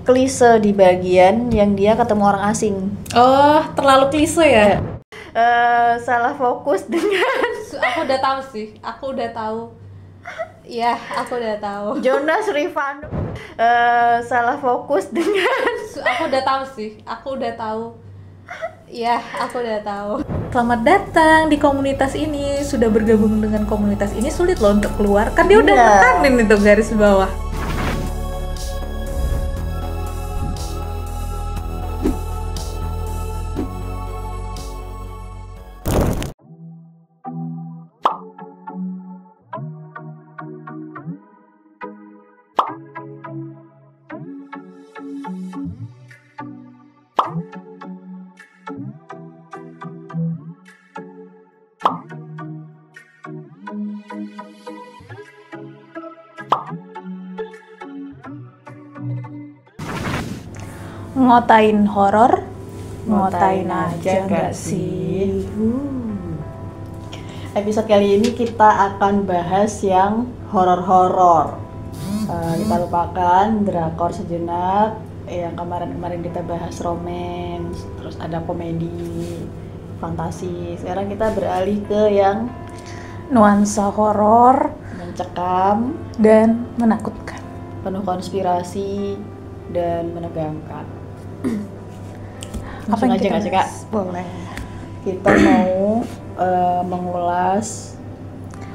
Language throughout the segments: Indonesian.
klise di bagian yang dia ketemu orang asing. Oh, terlalu klise ya? Salah fokus dengan Aku udah tahu sih, aku udah tahu. Iya, aku udah tahu. Jonas Rivano. Salah fokus dengan Aku udah tahu sih, aku udah tahu. Iya, aku udah tahu. Selamat datang di komunitas ini. Sudah bergabung dengan komunitas ini sulit loh untuk keluar. Kan dia udah Iya. nekanin itu garis bawah. Ngotain horor, ngotain aja nggak sih? Episode kali ini kita akan bahas yang horor-horor. Kita lupakan drakor sejenak. Yang kemarin kita bahas romance, terus ada komedi, fantasi. Sekarang kita beralih ke yang Nuansa horor mencekam, dan menakutkan. penuh konspirasi, dan menegangkan. Apa Langsung yang aja kita nggak sih, Kak? bahas? Boleh. Kita mau mengulas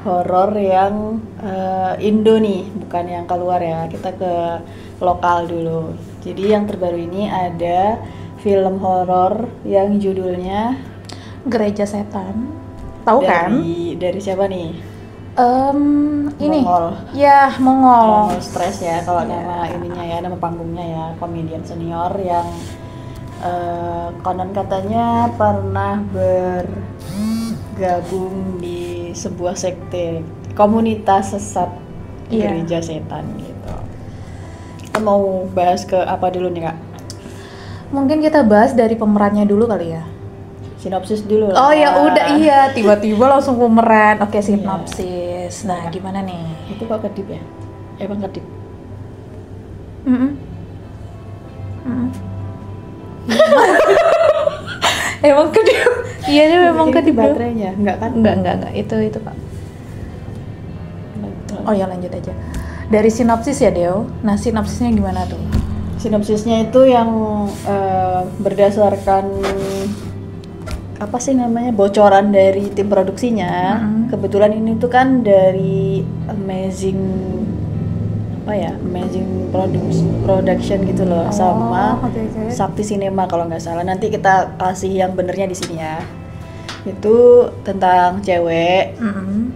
horor yang Indo nih, bukan yang keluar ya. Kita ke lokal dulu. Jadi yang terbaru ini ada film horor yang judulnya Gereja Setan. Tahu kan? Dari siapa nih? Ini. Mongol. Ya, Mongol. Mongol Stress ya kalau Iya. nama ininya ya, nama panggungnya ya, komedian senior yang konon katanya pernah bergabung di sebuah sekte komunitas sesat Iya. gereja setan gitu. Kita mau bahas ke apa dulu nih, Kak? Mungkin kita bahas dari pemerannya dulu kali ya. Sinopsis dulu lah. Oh ya udah, iya, tiba-tiba langsung pemeran. Oke, Iya. sinopsis. Nah, gimana nih? Itu kok kedip ya? Emang kedip? Mm-mm. Mm-mm. Emang kedip? Iya, dia memang Ini kedip. baterainya? Enggak kan? Enggak. Itu Pak. Oh ya, lanjut aja. Dari sinopsis ya, Deo. Nah, sinopsisnya gimana tuh? Sinopsisnya itu yang berdasarkan apa sih namanya, bocoran dari tim produksinya. Kebetulan ini tuh kan dari Amazing Production gitu loh, sama oke. Sakti Cinema kalau nggak salah. Nanti kita kasih yang benernya di sini ya. Itu tentang cewek, Mm-mm.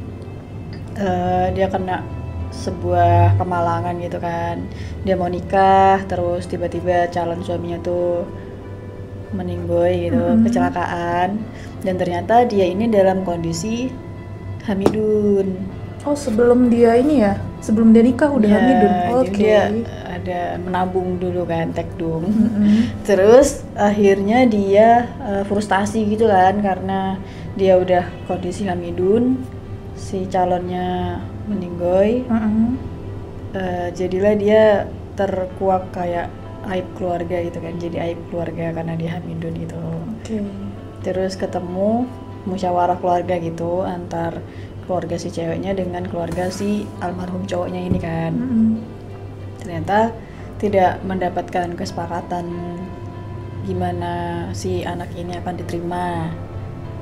dia kena sebuah kemalangan gitu kan. Dia mau nikah, terus tiba-tiba calon suaminya tuh meninggoy gitu, kecelakaan, dan ternyata dia ini dalam kondisi hamidun. Oh, sebelum dia ini ya? Sebelum dia nikah udah Ya, hamidun. jadi Oke. dia ada menabung dulu kan, tekdung. Terus akhirnya dia frustasi gitu kan, karena dia udah kondisi hamidun, si calonnya meninggoy. Jadilah dia terkuak kayak aib keluarga gitu kan, jadi aib keluarga karena dia hamidun gitu. Oke. Terus ketemu musyawarah keluarga gitu antar keluarga si ceweknya dengan keluarga si almarhum cowoknya ini kan. Ternyata tidak mendapatkan kesepakatan gimana si anak ini akan diterima.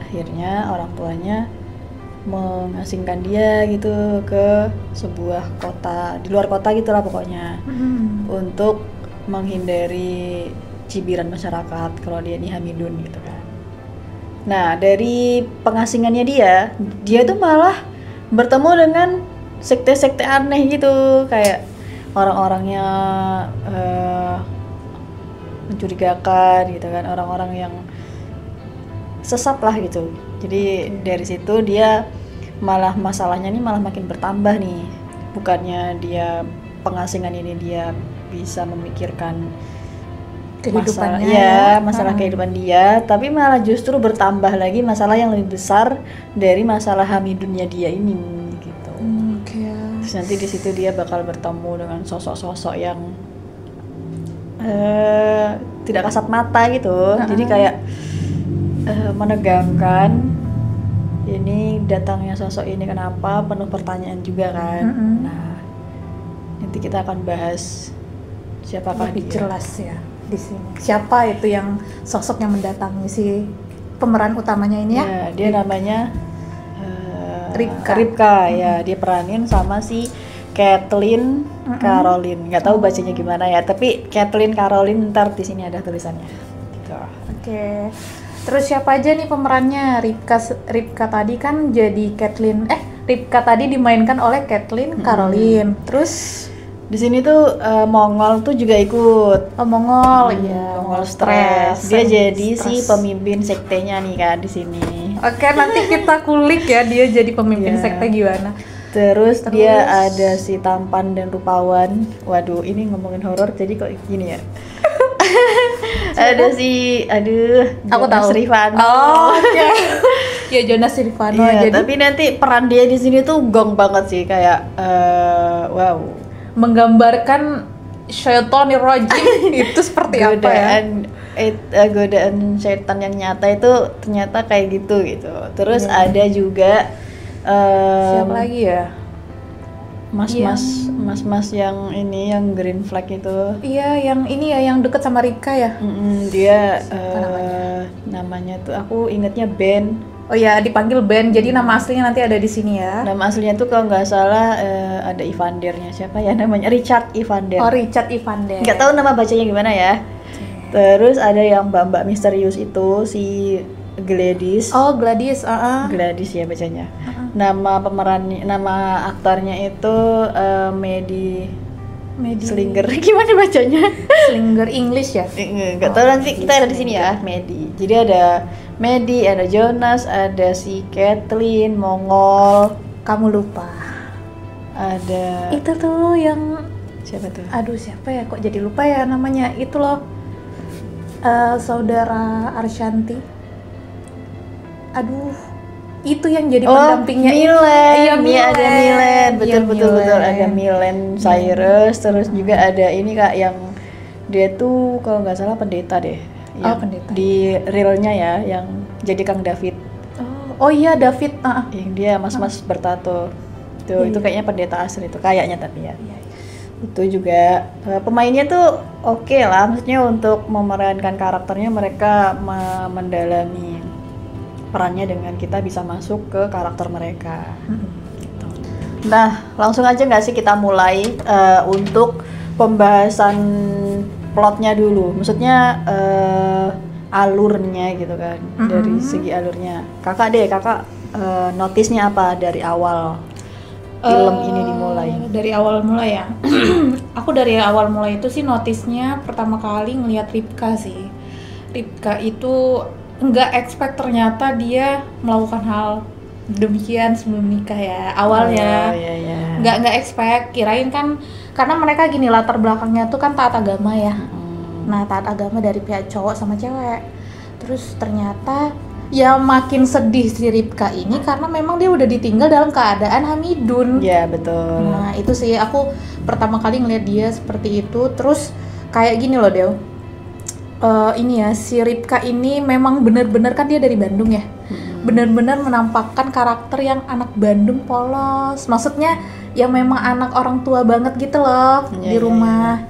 Akhirnya orang tuanya mengasingkan dia gitu ke sebuah kota, di luar kota gitulah pokoknya, untuk menghindari cibiran masyarakat kalau dia ini hamidun gitu kan. Nah, dari pengasingannya dia tuh malah bertemu dengan sekte-sekte aneh gitu, kayak orang-orangnya mencurigakan gitu kan, orang-orang yang sesat lah gitu. Jadi dari situ dia malah masalahnya nih malah makin bertambah nih. Bukannya dia pengasingan ini dia bisa memikirkan Kehidupannya masalah kehidupan dia, tapi malah justru bertambah lagi masalah yang lebih besar dari masalah hamidunnya dia ini gitu. Oke. Terus nanti di situ dia bakal bertemu dengan sosok-sosok yang tidak kasat mata gitu. Jadi kayak menegangkan. Ini datangnya sosok ini kenapa, penuh pertanyaan juga kan. Nah, nanti kita akan bahas siapakah lebih dia. jelas ya di sini. Siapa itu yang sosok yang mendatangi si pemeran utamanya ini ya? Ya, dia namanya Ripka. ya. Dia peranin sama si Kathleen Caroline. Nggak tahu bacanya gimana ya, tapi Kathleen Caroline, ntar di sini ada tulisannya. Gitu. Oke. Terus siapa aja nih pemerannya? Ripka tadi kan jadi Kathleen. Ripka tadi dimainkan oleh Kathleen Caroline. Terus di sini tuh Mongol tuh juga ikut. Oh, Mongol, ya. Mongol Stress. Dia jadi si pemimpin sektenya nih kan di sini. Oke, nanti kita kulik ya dia jadi pemimpin sekte gimana. Terus dia ada si tampan dan rupawan. Waduh, ini ngomongin horor jadi kok gini ya. Ada si, aku tahu. Rifano. Oh, oke. Ya, Jonas Rifano. Jadi tapi nanti peran dia di sini tuh gong banget sih, kayak wow. Menggambarkan syaitonir rajim itu seperti apa ya? Godaan setan yang nyata itu ternyata kayak gitu. Terus ada juga siapa lagi ya? Mas yang ini yang green flag itu. Iya, yang ini ya, yang deket sama Rika ya. Dia namanya tuh aku ingetnya Ben. Oh ya, dipanggil Ben. Jadi nama aslinya nanti ada di sini ya. Nama aslinya tuh kalau nggak salah ada Evandernya, siapa ya namanya? Richard Evander. Oh, Richard Evander. Nggak tahu nama bacanya gimana ya. Terus ada yang mbak misterius itu si Gladys. Oh, Gladys. Gladys ya bacanya. Nama aktornya itu Medi Slinger. Gimana bacanya? Slinger English ya? Nggak tahu, nanti kita ada di sini ya. Medi. Jadi ada Medi, ada Jonas, ada si Kathleen, Mongol. Kamu lupa. Ada. Itu tuh yang siapa tuh? Aduh, siapa ya? Kok jadi lupa ya namanya? Itu loh. Saudara Arshanti. Aduh, itu yang jadi pendampingnya. Milen. Iya, ada Milen. Betul. Ada Milen Cyrus. Terus juga ada ini Kak yang dia tuh kalau nggak salah pendeta deh. Pendeta. Di realnya ya, yang jadi Kang David. Oh iya, David. Yang dia mas-mas bertato. Tuh, itu kayaknya pendeta asli itu kayaknya, tapi ya. Iya. Itu juga pemainnya tuh oke lah, maksudnya untuk memerankan karakternya mereka mendalami perannya dengan kita bisa masuk ke karakter mereka. Gitu. Nah, langsung aja nggak sih kita mulai untuk pembahasan plotnya dulu, maksudnya alurnya gitu kan. Dari segi alurnya kakak notisnya apa dari awal film ini dimulai? Dari awal mulai ya. Aku dari awal mulai itu sih notisnya pertama kali ngelihat Ripka sih. Ripka itu nggak expect ternyata dia melakukan hal demikian sebelum nikah ya awalnya. Nggak expect, kirain kan karena mereka gini, latar belakangnya tuh kan taat agama ya. Nah, taat agama dari pihak cowok sama cewek. Terus ternyata ya makin sedih si Ripka ini karena memang dia udah ditinggal dalam keadaan Hamidun. Iya, betul. Nah, itu sih aku pertama kali ngeliat dia seperti itu. Terus kayak gini loh, Del. Ini ya, si Ripka ini memang benar-benar kan dia dari Bandung ya. Benar-benar menampakkan karakter yang anak Bandung polos. Maksudnya ya memang anak orang tua banget gitu loh di rumah.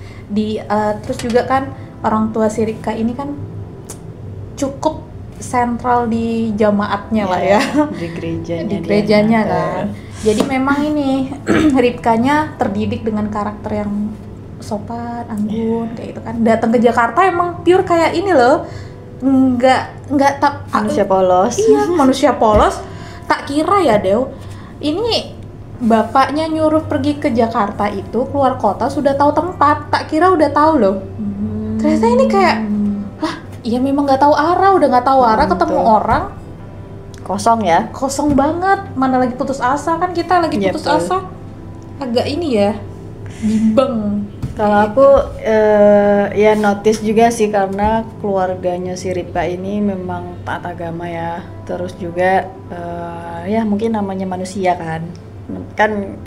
Terus juga kan orang tua si Ripka ini kan cukup sentral di jamaatnya lah ya. Di gerejanya kan. Jadi memang ini Ripkanya terdidik dengan karakter yang sopan, anggun kayak gitu kan. Datang ke Jakarta emang pure kayak ini loh. Enggak manusia polos. Iya, manusia polos. Tak kira ya, Dew. Ini bapaknya nyuruh pergi ke Jakarta itu keluar kota sudah tahu tempat. Tak kira udah tahu loh. Ternyata ini kayak iya memang nggak tahu arah, udah nggak tahu arah, ketemu orang kosong ya, kosong banget. Mana lagi putus asa kan, kita lagi putus asa, agak ini ya, bimbang. Kalau aku ya notice juga sih karena keluarganya si Ripka ini memang taat agama ya. Terus juga ya mungkin namanya manusia kan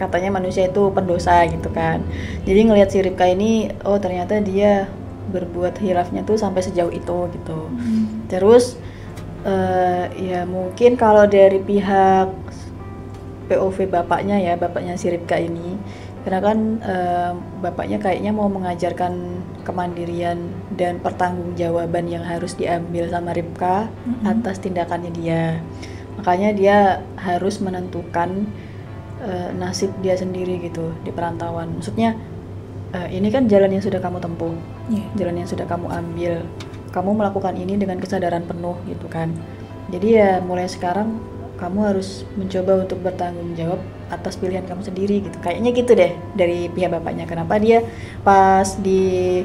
katanya manusia itu pendosa gitu kan. Jadi ngelihat si Ripka ini, oh ternyata dia berbuat hilafnya tuh sampai sejauh itu gitu. Terus ya mungkin kalau dari pihak POV bapaknya ya, bapaknya si Ripka ini, karena kan bapaknya kayaknya mau mengajarkan kemandirian dan pertanggungjawaban yang harus diambil sama Ripka atas tindakannya dia. Makanya dia harus menentukan nasib dia sendiri gitu di perantauan. Maksudnya ini kan jalan yang sudah kamu tempuh, jalan yang sudah kamu ambil. Kamu melakukan ini dengan kesadaran penuh gitu kan. Jadi ya mulai sekarang kamu harus mencoba untuk bertanggung jawab atas pilihan kamu sendiri gitu. Kayaknya gitu deh dari pihak bapaknya. Kenapa dia pas di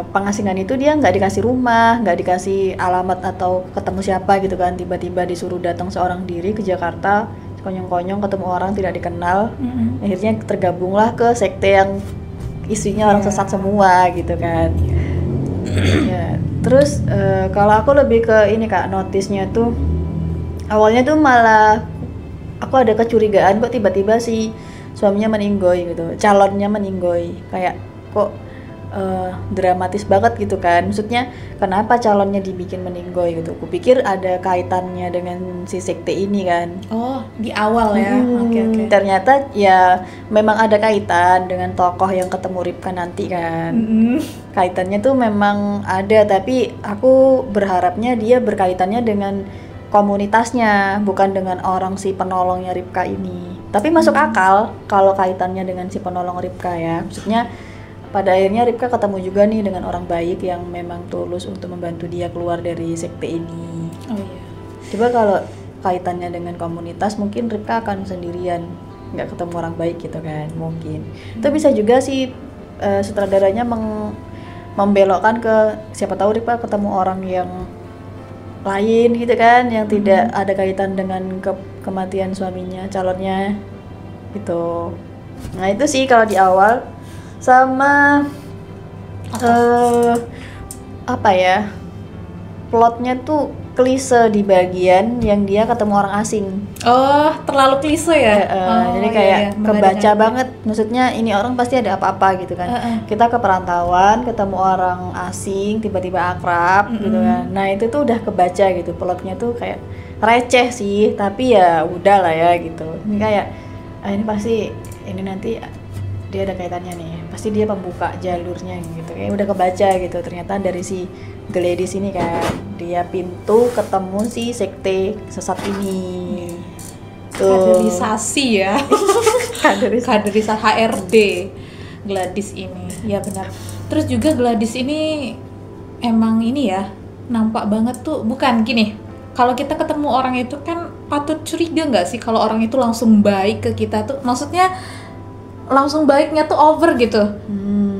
pengasingan itu dia nggak dikasih rumah, nggak dikasih alamat atau ketemu siapa gitu kan. Tiba-tiba disuruh datang seorang diri ke Jakarta, konyong-konyong ketemu orang tidak dikenal. Akhirnya tergabunglah ke sekte yang isinya orang sesat semua gitu kan. Ya, terus kalau aku lebih ke ini Kak, notisnya tuh awalnya tuh malah aku ada kecurigaan kok tiba-tiba si suaminya meninggoy gitu, calonnya meninggoy, kayak kok dramatis banget gitu kan. Maksudnya kenapa calonnya dibikin meninggoy gitu, kupikir ada kaitannya dengan si sekte ini kan. Oh, di awal ya. Oke. Ternyata ya memang ada kaitan dengan tokoh yang ketemu Ripka nanti kan. Kaitannya tuh memang ada, tapi aku berharapnya dia berkaitannya dengan komunitasnya, bukan dengan orang si penolongnya Ripka ini. Tapi masuk akal kalau kaitannya dengan si penolong Ripka ya. Maksudnya pada akhirnya Ripka ketemu juga nih dengan orang baik yang memang tulus untuk membantu dia keluar dari sekte ini. Oh iya. Coba kalau kaitannya dengan komunitas, mungkin Ripka akan sendirian, nggak ketemu orang baik gitu kan, mungkin. Itu bisa juga sih sutradaranya membelokkan ke siapa tahu Ripka ketemu orang yang lain gitu kan, yang tidak ada kaitan dengan kematian suaminya, calonnya gitu. Nah itu sih kalau di awal. Sama apa ya, plotnya tuh klise di bagian yang dia ketemu orang asing. Oh, terlalu klise ya? Jadi kayak kebaca banget. Maksudnya ini orang pasti ada apa-apa gitu kan. Kita ke perantauan, ketemu orang asing, tiba-tiba akrab gitu kan. Nah itu tuh udah kebaca gitu. Plotnya tuh kayak receh sih, tapi ya udah lah ya gitu. Ini kayak ini pasti ini nanti dia ada kaitannya nih, pasti dia pembuka jalurnya gitu, kayak udah kebaca gitu. Ternyata dari si Gladys ini kan, dia pintu ketemu si sekte sesat ini. Kaderisasi ya. Kaderisasi HRD Gladys ini, ya benar. Terus juga Gladys ini emang ini ya, nampak banget tuh, bukan gini. Kalau kita ketemu orang itu kan patut curiga nggak sih kalau orang itu langsung baik ke kita tuh, maksudnya langsung baiknya tuh over gitu.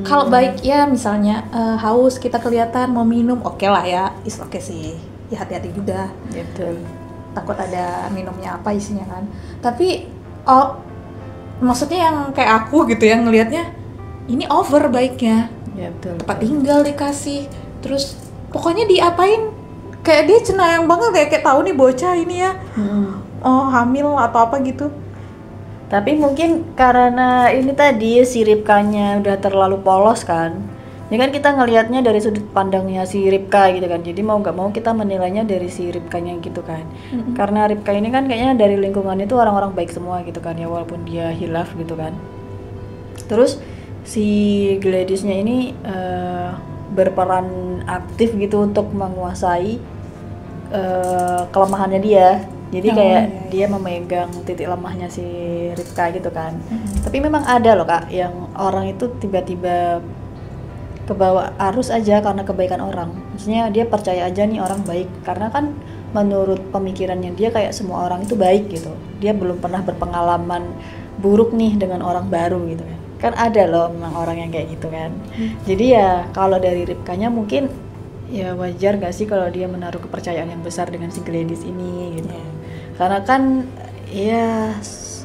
Kalau baik ya misalnya haus kita kelihatan mau minum, oke lah ya, is oke sih. Ya hati-hati juga. Betul. Takut ada minumnya apa isinya kan. Tapi maksudnya yang kayak aku gitu yang ngelihatnya ini over baiknya. Ya betul. Tempat tinggal dikasih, terus pokoknya diapain kayak dia cenayang banget ya, kayak tahu nih bocah ini ya. Oh hamil atau apa gitu. Tapi mungkin karena ini tadi si Ripkanya udah terlalu polos kan. Ini kan kita ngelihatnya dari sudut pandangnya si Ripka gitu kan. Jadi mau nggak mau kita menilainya dari si Ripkanya gitu kan. Karena Ripka ini kan kayaknya dari lingkungan itu orang-orang baik semua gitu kan ya, walaupun dia hilaf gitu kan. Terus si Gladysnya ini berperan aktif gitu untuk menguasai kelemahannya dia. Jadi dia memegang titik lemahnya si Ripka gitu kan. Tapi memang ada loh Kak, yang orang itu tiba-tiba kebawa arus aja karena kebaikan orang. Maksudnya dia percaya aja nih orang baik, karena kan menurut pemikirannya dia kayak semua orang itu baik gitu. Dia belum pernah berpengalaman buruk nih dengan orang baru gitu kan. Kan ada loh memang orang yang kayak gitu kan. Jadi ya kalau dari Ripkanya mungkin ya wajar gak sih kalau dia menaruh kepercayaan yang besar dengan si Gladys ini gitu. Karena kan ya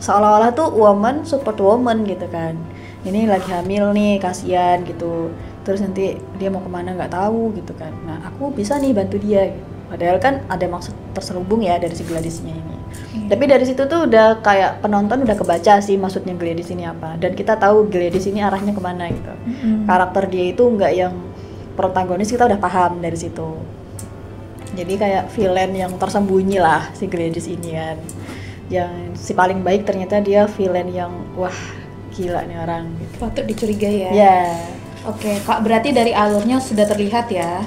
seolah-olah tuh woman support woman gitu kan. Ini lagi hamil nih, kasihan gitu. Terus nanti dia mau kemana nggak tahu gitu kan. Nah aku bisa nih bantu dia gitu. Padahal kan ada maksud terselubung ya dari si Gladysnya ini. Tapi dari situ tuh udah kayak penonton udah kebaca sih maksudnya Gladys ini apa. Dan kita tahu Gladys ini arahnya kemana gitu. Karakter dia itu nggak yang protagonis kita udah paham dari situ. Jadi kayak villain yang tersembunyi lah si Gladys ini kan. Yang si paling baik ternyata dia villain yang wah gila nih orang gitu. Patut dicurigai ya. Ya. Oke, Kak, berarti dari alurnya sudah terlihat ya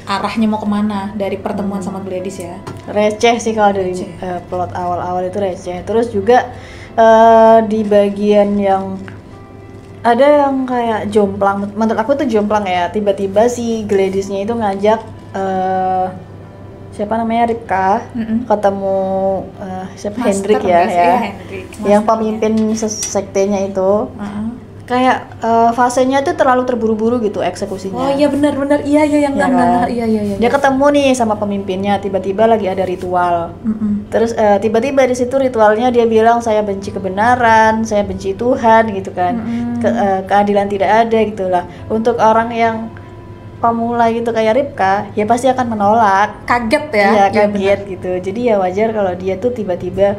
arahnya mau kemana dari pertemuan sama Gladys ya. Receh sih kalau dari plot awal-awal itu receh. Terus juga di bagian yang ada yang kayak jomplang, menurut aku tuh jomplang ya. Tiba-tiba si Gladysnya itu ngajak siapa namanya Ripka ketemu siapa Master Hendrik ya, Hendrik. yang pemimpin sektenya itu. Kayak fasenya tuh terlalu terburu-buru gitu eksekusinya. Oh iya benar-benar iya yang Ya kan? kan? Iya. Dia ketemu nih sama pemimpinnya, tiba-tiba lagi ada ritual. Terus tiba-tiba di situ ritualnya dia bilang saya benci kebenaran, saya benci Tuhan gitu kan. Keadilan tidak ada gitulah. Untuk orang yang pemula gitu kayak Ripka, ya pasti akan menolak. Kaget ya? Iya, Iya, kaget gitu. Jadi ya wajar kalau dia tuh tiba-tiba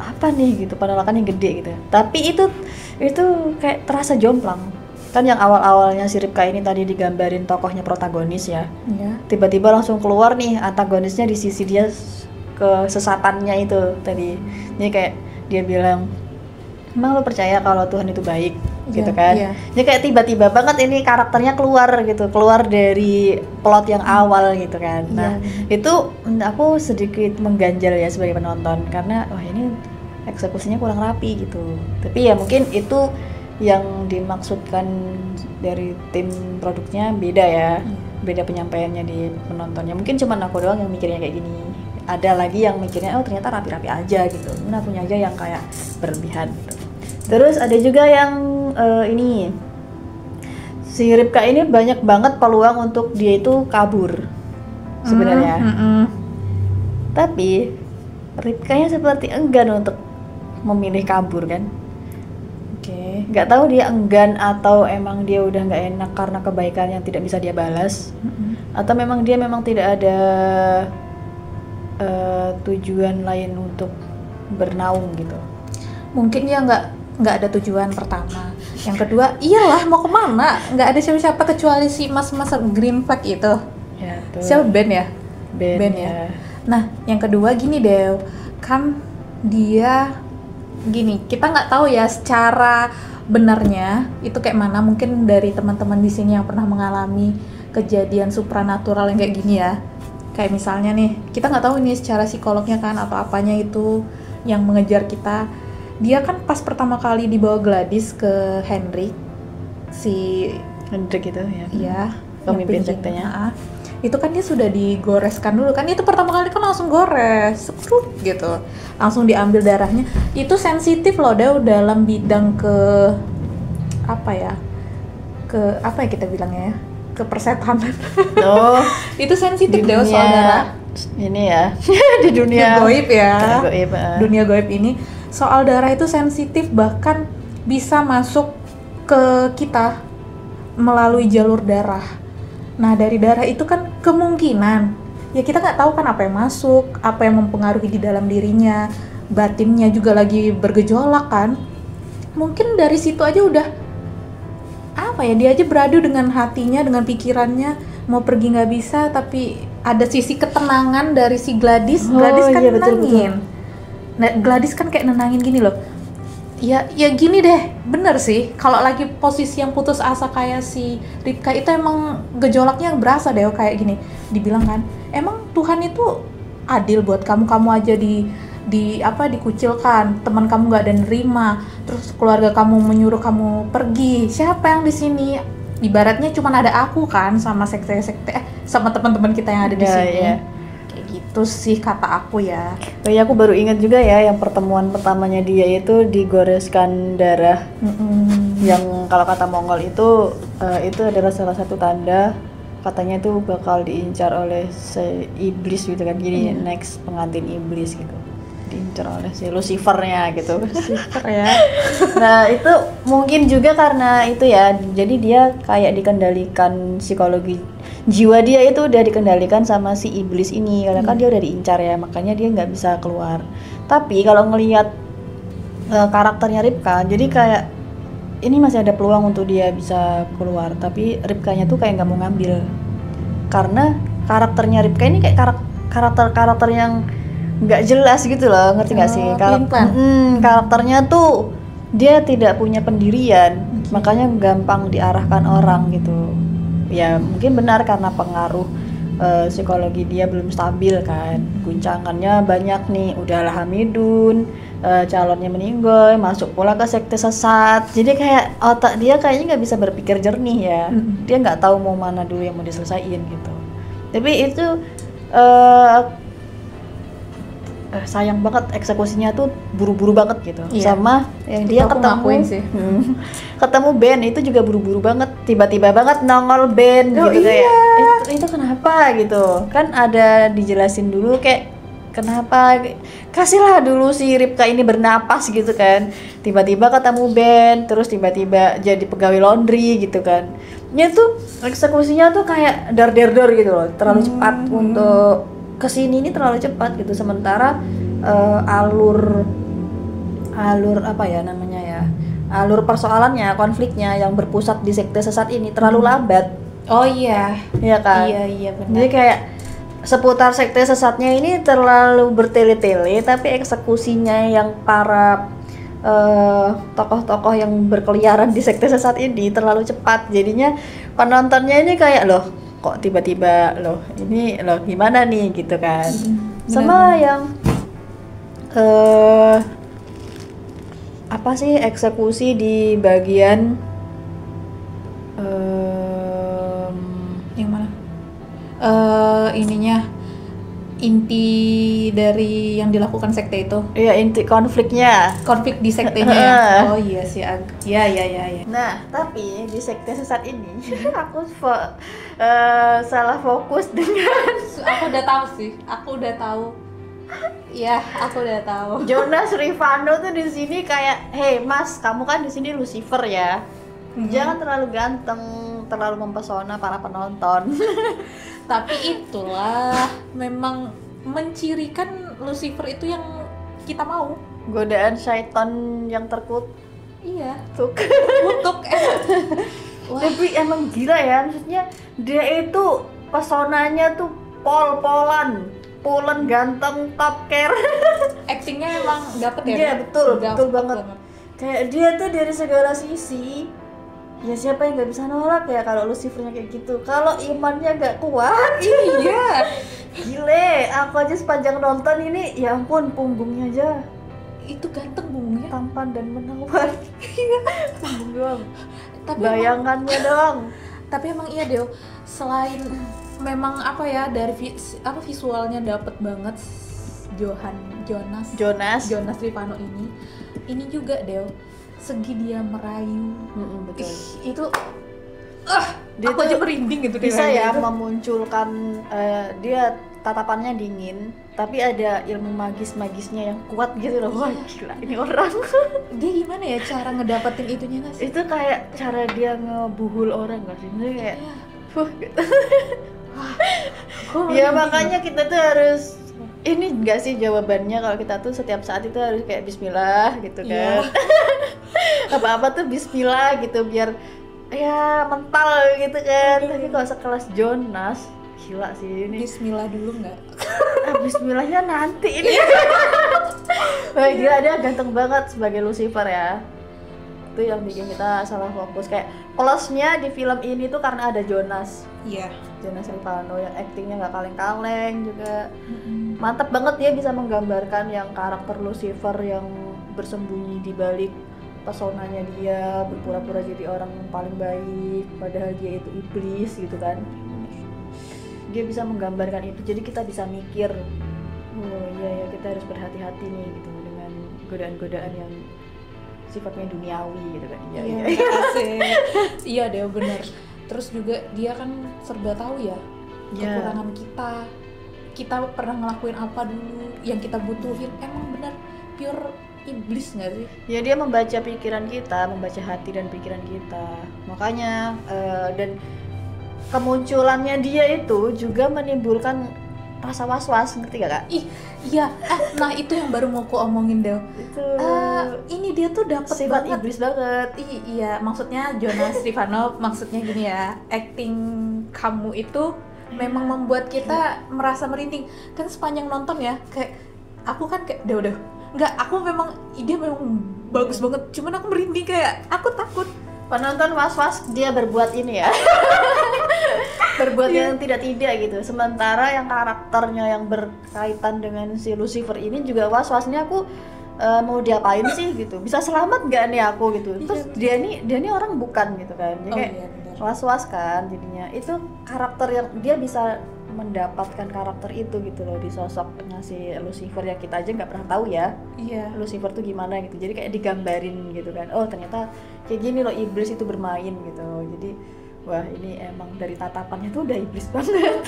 apa nih gitu, penolakan yang gede gitu. Tapi itu kayak terasa jomplang. Kan yang awal-awalnya si Ripka ini tadi digambarin tokohnya protagonis ya. Iya. Tiba-tiba langsung keluar nih antagonisnya di sisi dia kesesatannya itu tadi. Jadi kayak dia bilang, "Emang lo percaya kalau Tuhan itu baik?" gitu kan. Iya. Jadi kayak tiba-tiba banget ini karakternya keluar gitu, keluar dari plot yang awal gitu kan. Nah, itu aku sedikit mengganjal ya sebagai penonton karena wah ini eksekusinya kurang rapi gitu. Tapi ya mungkin itu yang dimaksudkan dari tim produknya beda ya. Beda penyampaiannya di penontonnya. Mungkin cuma aku doang yang mikirnya kayak gini. Ada lagi yang mikirnya oh ternyata rapi-rapi aja gitu. Nah, akunya aja yang kayak berlebihan gitu. Terus ada juga yang ini si Ripka ini banyak banget peluang untuk dia itu kabur sebenarnya. Tapi Ripkanya seperti enggan untuk memilih kabur kan. Oke. Nggak tahu dia enggan atau emang dia udah nggak enak karena kebaikan yang tidak bisa dia balas, atau memang dia tidak ada tujuan lain untuk bernaung gitu. Mungkin dia nggak ada tujuan pertama. Yang kedua, iyalah mau kemana? Nggak ada siapa-siapa kecuali si mas-mas green flag itu. Ya, tuh. Siapa Ben ya? Ben ya. Nah, yang kedua gini Dew, kan dia gini, kita nggak tahu ya secara benarnya itu kayak mana. Mungkin dari teman-teman di sini yang pernah mengalami kejadian supranatural yang kayak gini ya. Kayak misalnya nih, kita nggak tahu ini secara psikolognya kan atau apanya itu yang mengejar kita. Dia kan pas pertama kali dibawa Gladys ke Hendrik, si Hendrik itu ya. Iya, pemimpin sektenya. Itu kan dia sudah digoreskan dulu kan, itu pertama kali kan langsung gores, sekrut gitu, langsung diambil darahnya. Itu sensitif loh Dew dalam bidang apa ya kita bilangnya ya, ke persetanan. Oh, itu sensitif Dew soal darah. Ini ya di dunia goib ya. Dunia goib ini soal darah itu sensitif, bahkan bisa masuk ke kita melalui jalur darah. Nah dari darah itu kan kemungkinan ya kita nggak tahu kan apa yang masuk, apa yang mempengaruhi di dalam dirinya, batinnya juga lagi bergejolak kan. Mungkin dari situ aja udah apa ya, dia aja beradu dengan hatinya, dengan pikirannya, mau pergi nggak bisa, tapi ada sisi ketenangan dari si Gladys. Gladys kan iya, nenangin. betul. Nah, Gladys kan kayak nenangin gini loh. Ya gini deh, bener sih. Kalau lagi posisi yang putus asa kayak si Ripka itu emang gejolaknya berasa deh kayak gini. Dibilang kan, emang Tuhan itu adil buat kamu aja dikucilkan, teman kamu nggak ada nerima, terus keluarga kamu menyuruh kamu pergi. Siapa yang di sini? Ibaratnya cuma ada aku kan sama sekte sama teman-teman kita yang ada di sini. Iya. Kayak gitu sih kata aku ya. Oh iya, aku baru ingat juga ya yang pertemuan pertamanya dia itu digoreskan darah. Yang kalau kata Mongol itu adalah salah satu tanda katanya itu bakal diincar oleh iblis gitu kan. Jadi next pengantin iblis gitu. Diincar oleh si Lucifer-nya gitu. Lucifer ya. Nah itu mungkin juga karena itu ya, jadi dia kayak dikendalikan psikologi jiwa dia itu udah dikendalikan sama si iblis ini karena kan dia udah diincar ya, makanya dia nggak bisa keluar. Tapi kalau ngelihat karakternya Ripka, jadi kayak ini masih ada peluang untuk dia bisa keluar, tapi Ripkanya tuh kayak nggak mau ngambil karena karakternya Ripka ini kayak karakter yang nggak jelas gitu loh, ngerti nggak sih? Karakternya tuh dia tidak punya pendirian, makanya gampang diarahkan orang gitu. Ya mungkin benar karena pengaruh psikologi dia belum stabil kan, guncangannya banyak nih, udahlah Hamidun, calonnya meninggal, masuk pula ke sekte sesat, jadi kayak otak dia kayaknya nggak bisa berpikir jernih ya, dia nggak tahu mau mana dulu yang mau diselesaikan gitu. Tapi itu sayang banget eksekusinya tuh buru-buru banget gitu. Sama yang dia ketemu Ben itu juga buru-buru banget, tiba-tiba banget nongol Ben gitu. Kayak itu kenapa gitu kan, ada dijelasin dulu kayak kenapa, kasihlah dulu si Ripka ini bernapas gitu kan, tiba-tiba ketemu Ben terus tiba-tiba jadi pegawai laundry gitu kan. Ini tuh eksekusinya tuh kayak dar gitu loh, terlalu cepat untuk kesini ini terlalu cepat gitu, sementara alur apa ya namanya ya, alur persoalannya, konfliknya yang berpusat di sekte sesat ini terlalu lambat. Iya kan, iya benar. Jadi kayak seputar sekte sesatnya ini terlalu bertele-tele, tapi eksekusinya yang para tokoh-tokoh yang berkeliaran di sekte sesat ini terlalu cepat, jadinya penontonnya ini kayak loh kok tiba-tiba loh ini loh gimana nih gitu kan. Sama yang apa sih, eksekusi di bagian yang mana? Ininya inti dari yang dilakukan sekte itu. Iya, inti konfliknya. Konflik di sektenya ya. Oh iya sih, ya. Nah, tapi di sekte sesat ini aku salah fokus dengan aku udah tahu sih. Aku udah tahu. Ya, aku udah tahu. Jonas Rivano tuh di sini kayak, "Hey, Mas, kamu kan di sini Lucifer ya. Jangan terlalu ganteng, terlalu mempesona para penonton." Tapi itulah memang mencirikan Lucifer itu yang kita mau, godaan syaitan yang terkutuk. Iya, kutuk tapi emang gila ya, maksudnya dia itu pesonanya tuh Polen ganteng, top care. Actingnya emang dapet ya? Iya betul banget. Kayak dia tuh dari segala sisi, ya siapa yang nggak bisa nolak ya kalau Lucifernya kayak gitu. Kalau imannya nggak kuat, iya. Gile, aku aja sepanjang nonton ini, ya ampun, punggungnya aja itu ganteng, punggungnya tampan dan menawan. Punggung doang. Tapi bayangannya doang. Tapi emang iya Deo, selain memang apa ya, dari visualnya dapet banget, Jonas Rivano ini juga Deo, segi dia merayu, betul. Itu dia aku aja merinding gitu bisa ya gitu. Memunculkan dia tatapannya dingin tapi ada ilmu magisnya yang kuat gitu loh. Wah gila ini orang. Dia gimana ya cara ngedapetin itunya nggak sih? Itu kayak cara dia ngebuhul orang nggak sih? Ini kayak gitu. Ya makanya kita tuh harus, ini enggak sih jawabannya kalau kita tuh setiap saat itu harus kayak bismillah gitu kan. Apa-apa tuh bismillah gitu biar ya mental gitu kan. Tapi kalau sekelas Jonas, gila sih ini. Bismillah dulu nggak? Bismillahnya nanti ini. Wah gila, dia ganteng banget sebagai Lucifer ya. Itu yang bikin kita salah fokus. Kayak plusnya di film ini tuh karena ada Jonas. Iya. Jonas Rivano yang aktingnya nggak kaleng-kaleng juga. Mantap banget, dia bisa menggambarkan yang karakter Lucifer yang bersembunyi di balik pesonanya dia, berpura-pura jadi orang yang paling baik padahal dia itu iblis gitu kan. Dia bisa menggambarkan itu, jadi kita bisa mikir, oh iya ya kita harus berhati-hati nih gitu dengan godaan-godaan yang sifatnya duniawi gitu kan. Iya. Iya deh benar. Terus juga dia kan serba tahu ya kekurangan kita pernah ngelakuin apa dulu yang kita butuhin, emang benar pure iblis nggak sih? Ya dia membaca pikiran kita, membaca hati dan pikiran kita. Makanya dan kemunculannya dia itu juga menimbulkan rasa was-was, ngerti gak Kak? Iya, nah itu yang baru mau ku omongin Del. Itu Ini dia tuh dapet sifat banget. iblis banget. Iya, maksudnya Jonas Trivanov maksudnya gini ya, acting kamu itu memang membuat kita merasa merinding. Kan sepanjang nonton ya, kayak aku kan kayak udah. Enggak, aku memang dia memang bagus banget. Cuman aku merinding, kayak aku takut. Penonton was-was dia berbuat ini ya. Berbuat yang tidak gitu. Sementara yang karakternya yang berkaitan dengan si Lucifer ini juga was-wasnya aku mau diapain sih gitu. Bisa selamat gak nih aku gitu. Terus dia nih orang bukan gitu kan. Jadi kayak was-was kan jadinya. Itu karakter yang dia bisa mendapatkan karakter itu gitu loh di sosoknya si Lucifer yang kita aja nggak pernah tahu ya. Iya. Lucifer tuh gimana gitu. Jadi kayak digambarin gitu kan. Oh, ternyata kayak gini loh iblis itu bermain gitu. Jadi wah, ini emang dari tatapannya tuh udah iblis banget.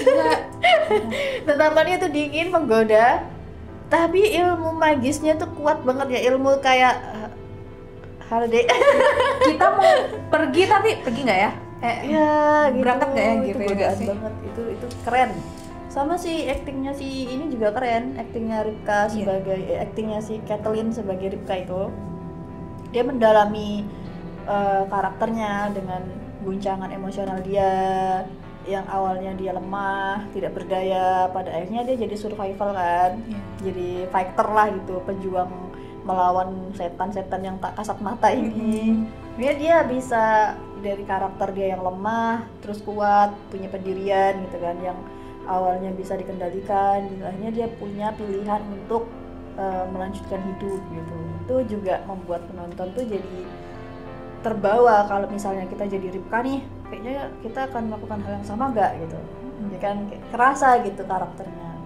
Tatapannya tuh dingin, menggoda. Tapi ilmu magisnya tuh kuat banget ya. Ilmu kayak Holiday. Kita mau pergi tapi pergi nggak ya? Ya, gitu. Berangkat nggak ya gitu itu ya godaan sih? banget. Itu keren. Sama si aktingnya si ini juga keren. Aktingnya Ripka sebagai aktingnya si Kathleen sebagai Ripka itu. Dia mendalami karakternya dengan guncangan emosional dia yang awalnya dia lemah, tidak berdaya, pada akhirnya dia jadi survival kan. Jadi fighter lah gitu, pejuang melawan setan-setan yang tak kasat mata ini. Dia bisa dari karakter dia yang lemah terus kuat, punya pendirian gitu kan, yang awalnya bisa dikendalikan, akhirnya dia punya pilihan untuk melanjutkan hidup gitu. Itu juga membuat penonton tuh jadi terbawa. Kalau misalnya kita jadi Ripka nih, kayaknya kita akan melakukan hal yang sama nggak gitu. Ya kan, kerasa gitu karakternya.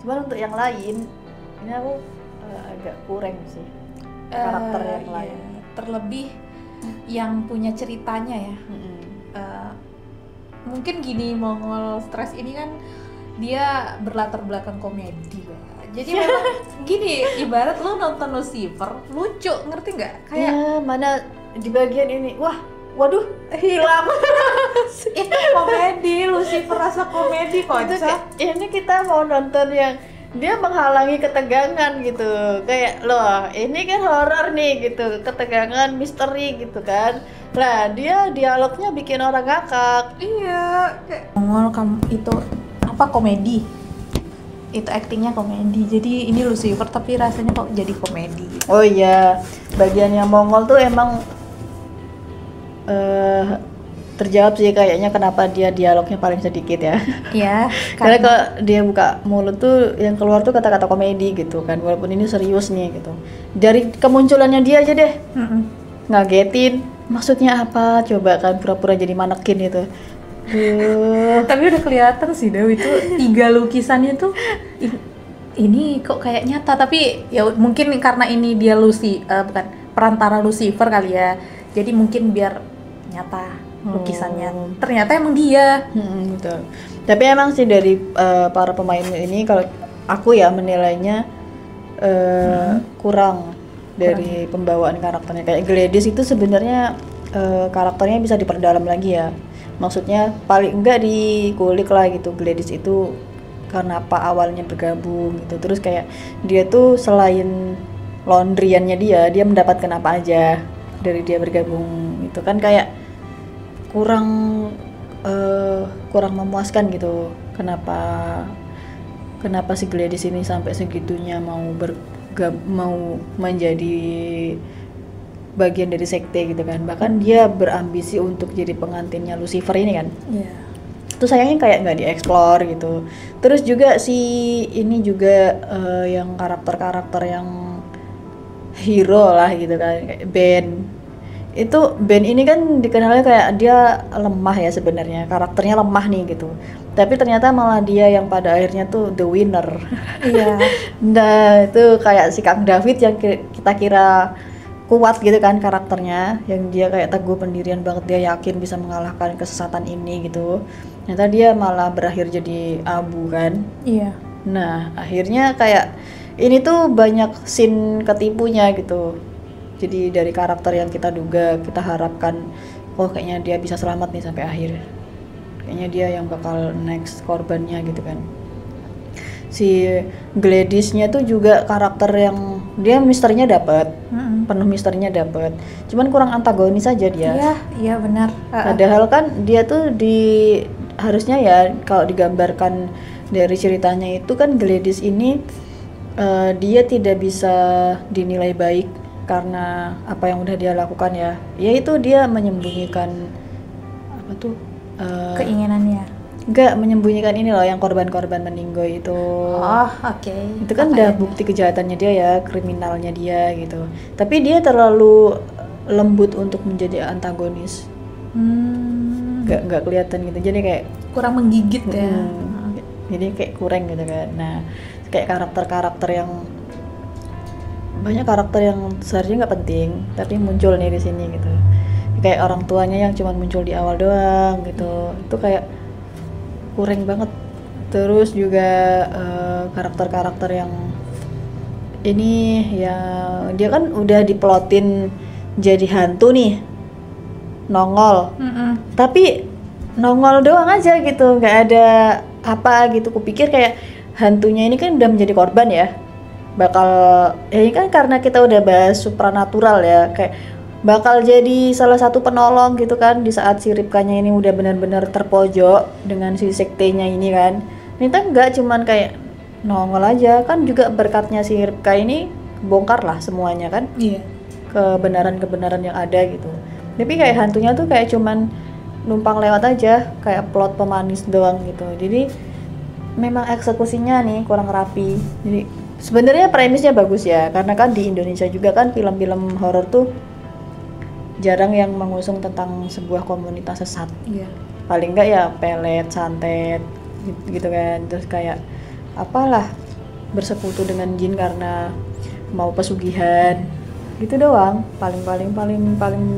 Cuman untuk yang lain ini aku agak kurang sih karakter yang lain. Terlebih yang punya ceritanya ya. Mungkin gini, Mongol Stress ini kan dia berlatar belakang komedi ya. Jadi memang gini, ibarat lu nonton Lucifer lucu, ngerti nggak? Kayak mana di bagian ini, waduh hilang. Itu komedi, Lucifer rasa komedi kok. Ini kita mau nonton yang dia menghalangi ketegangan gitu, kayak loh ini kan horor nih gitu, ketegangan misteri gitu kan. Lah dia dialognya bikin orang ngakak. Iya, Mongol kamu itu apa, komedi? Itu aktingnya komedi. Jadi ini Lucifer tapi rasanya kok jadi komedi. Oh iya, bagiannya Mongol tuh emang terjawab sih kayaknya kenapa dia dialognya paling sedikit ya. Iya. Karena kalau dia buka mulut tuh yang keluar tuh kata-kata komedi gitu kan, walaupun ini serius nih gitu. Dari kemunculannya dia aja deh, ngagetin. Maksudnya apa? Coba kan pura-pura jadi manekin itu. Tapi udah kelihatan sih Dewi itu 3 lukisannya tuh ini kok kayak nyata, tapi ya mungkin karena ini dia bukan perantara Lucifer kali ya. Jadi mungkin biar nyata lukisannya, ternyata emang dia. Betul. Tapi emang sih dari para pemain ini kalau aku ya menilainya kurang dari pembawaan karakternya. Kayak Gladys itu sebenarnya karakternya bisa diperdalam lagi ya. Maksudnya paling enggak dikulik lah gitu, Gladys itu karena apa awalnya bergabung gitu. Terus kayak dia tuh selain laundryannya dia mendapatkan apa aja dari dia bergabung. Itu kan kayak kurang memuaskan gitu. Kenapa si Gladys ini sampai segitunya mau menjadi bagian dari sekte gitu kan. Bahkan dia berambisi untuk jadi pengantinnya Lucifer ini kan. Itu sayangnya kayak nggak dieksplor gitu. Terus juga si ini juga yang karakter-karakter yang hero lah gitu kan, kayak Ben. Itu Ben ini kan dikenalnya kayak dia lemah ya sebenarnya, karakternya lemah nih gitu. Tapi ternyata malah dia yang pada akhirnya tuh the winner. Iya. Nah itu kayak si Kang David yang kita kira kuat gitu kan karakternya, yang dia kayak teguh pendirian banget, dia yakin bisa mengalahkan kesesatan ini gitu. Ternyata dia malah berakhir jadi abu kan. Iya. Nah akhirnya kayak ini tuh banyak scene ketipunya gitu. Jadi dari karakter yang kita duga, kita harapkan oh kayaknya dia bisa selamat nih sampai akhir, kayaknya dia yang bakal next korbannya gitu kan. Si Gladysnya tuh juga karakter yang dia misterinya dapat, penuh misterinya dapat. Cuman kurang antagonis aja dia. Iya benar. Padahal kan dia tuh harusnya ya kalau digambarkan dari ceritanya itu kan Gladys ini dia tidak bisa dinilai baik karena apa yang udah dia lakukan ya. Yaitu dia menyembunyikan apa tuh keinginannya. Enggak, menyembunyikan ini loh yang korban-korban meninggal itu. Oh, oke. Itu kan udah bukti kejahatannya dia ya, kriminalnya dia gitu. Tapi dia terlalu lembut untuk menjadi antagonis. Nggak kelihatan gitu. Jadi kayak kurang menggigit ya. Jadi kayak kurang gitu kan. Nah, kayak karakter-karakter yang banyak karakter yang seharusnya nggak penting, tapi muncul nih di sini gitu. Kayak orang tuanya yang cuma muncul di awal doang gitu. Itu kayak kurang banget. Terus juga karakter-karakter yang ini ya dia kan udah diplotin jadi hantu nih, nongol. Tapi nongol doang aja gitu, nggak ada apa gitu. Kupikir kayak hantunya ini kan udah menjadi korban ya, bakal ya ini kan karena kita udah bahas supranatural ya, kayak bakal jadi salah satu penolong gitu kan di saat si Ripkanya ini udah benar-benar terpojok dengan si sektenya ini kan. Ternyata nggak cuman kayak nongol aja, kan juga berkatnya si Ripka ini bongkar lah semuanya kan. Iya. Kebenaran-kebenaran yang ada gitu. Tapi kayak hantunya tuh kayak cuman numpang lewat aja, kayak plot pemanis doang gitu. Jadi memang eksekusinya nih kurang rapi. Jadi sebenarnya premisnya bagus ya, karena kan di Indonesia juga kan film-film horor tuh jarang yang mengusung tentang sebuah komunitas sesat. Iya. Paling enggak ya pelet, santet gitu kan. Terus kayak apalah bersekutu dengan jin karena mau pesugihan. Gitu doang. Paling